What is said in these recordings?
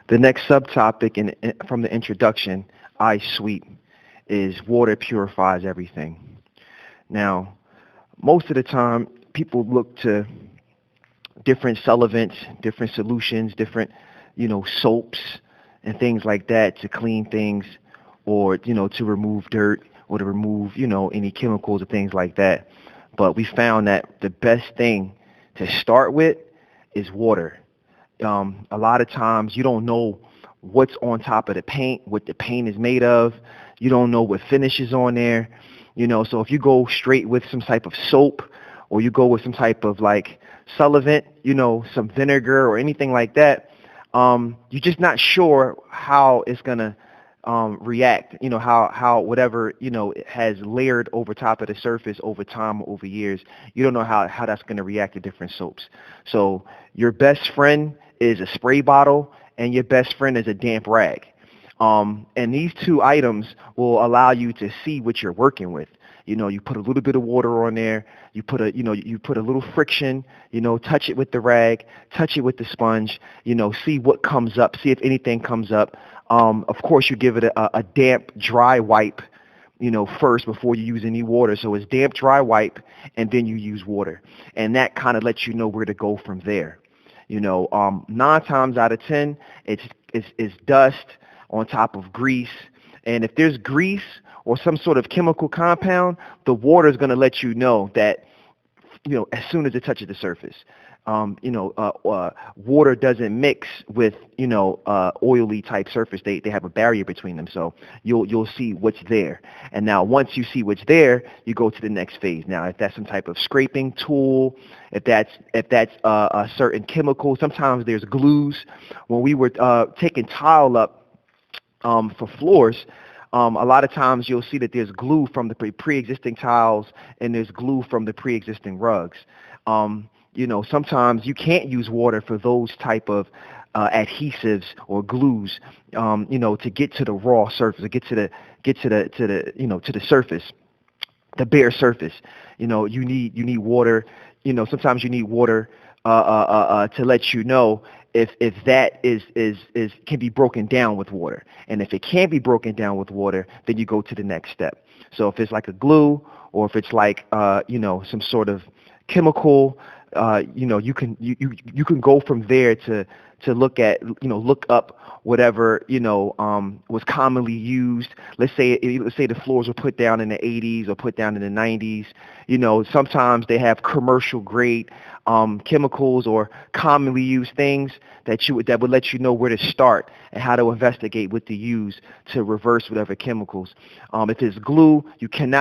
The next subtopic from the introduction, I sweep, is water purifies everything. Now, most of the time, people look to different solvents, different solutions, different, soaps and things like that to clean things or, to remove dirt or to remove, any chemicals or things like that. But we found that the best thing to start with is water. A lot of times you don't know what's on top of the paint, what the paint is made of. You don't know what finish is on there. So if you go straight with some type of soap or you go with some type of like solvent, some vinegar or anything like that, you're just not sure how it's going to react, how whatever, it has layered over top of the surface over time, over years. You don't know how that's going to react to different soaps. So your best friend is a spray bottle and your best friend is a damp rag. And these two items will allow you to see what you're working with. You put a little bit of water on there. You put a little friction. Touch it with the rag, touch it with the sponge. See what comes up. See if anything comes up. Of course, you give it a damp, dry wipe. First before you use any water. So it's damp, dry wipe, and then you use water, and that kind of lets you know where to go from there. 9 times out of 10, it's dust on top of grease. And if there's grease or some sort of chemical compound, the water is going to let you know that, as soon as it touches the surface. Water doesn't mix with, oily type surface. They have a barrier between them. So you'll see what's there. And now once you see what's there, you go to the next phase. Now, if that's some type of scraping tool, if that's a certain chemical, sometimes there's glues. When we were taking tile up for floors, a lot of times you'll see that there's glue from the pre-existing tiles and there's glue from the pre-existing rugs. Sometimes you can't use water for those type of adhesives or glues, to get to the raw surface, to get to the surface, the bare surface. You need water. Sometimes you need water to let you know if that is can be broken down with water. And if it can't be broken down with water, then you go to the next step. So if it's like a glue or if it's like some sort of chemical, you can go from there to look at, look up whatever, was commonly used. Let's say the floors were put down in the 80s or put down in the 90s. Sometimes they have commercial grade chemicals or commonly used things that would let you know where to start and how to investigate what to use to reverse whatever chemicals. If it's glue, you can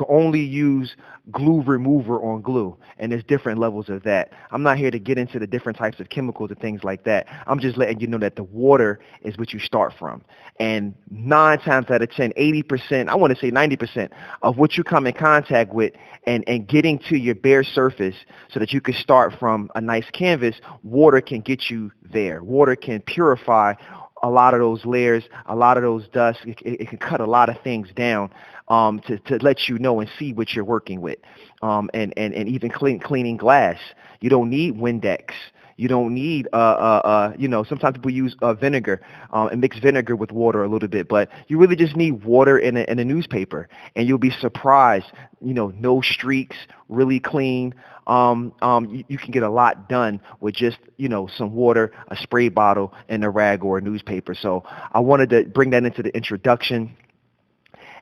only use glue remover on glue, and there's different levels of that. I'm not here to get into the different types of chemicals and things like that. I'm just letting you know that the water is what you start from. And 9 times out of 10, 80%, I want to say 90% of what you come in contact with and getting to your bare surface so that you can start from a nice canvas, water can get you there. Water can purify a lot of those layers, a lot of those dust. It can cut a lot of things down to let you know and see what you're working with. And even cleaning glass. You don't need Windex. You don't need, sometimes people use vinegar and mix vinegar with water a little bit, but you really just need water in a newspaper, and you'll be surprised. No streaks, really clean. You can get a lot done with just, some water, a spray bottle, and a rag or a newspaper. So I wanted to bring that into the introduction.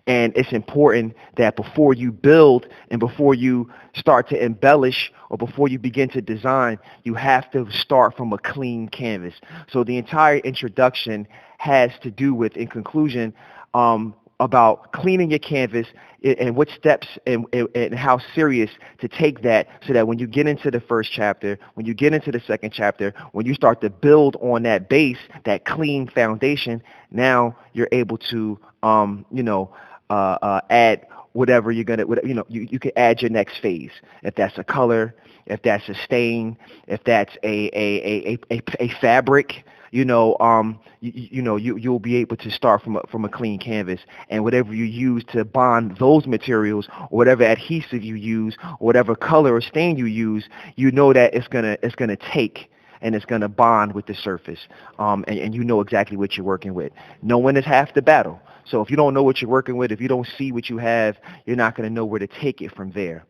And it's important that before you build and before you start to embellish or before you begin to design, you have to start from a clean canvas. So the entire introduction has to do with, in conclusion, about cleaning your canvas and what steps and how serious to take that, so that when you get into the first chapter, when you get into the second chapter, when you start to build on that base, that clean foundation, now you're able to, add whatever you're gonna, you can add your next phase. If that's a color, if that's a stain, if that's a fabric, you'll be able to start from a clean canvas. And whatever you use to bond those materials, or whatever adhesive you use, or whatever color or stain you use, that it's gonna take. and it's going to bond with the surface, and you know exactly what you're working with. Knowing is half the battle. So if you don't know what you're working with, if you don't see what you have, you're not going to know where to take it from there.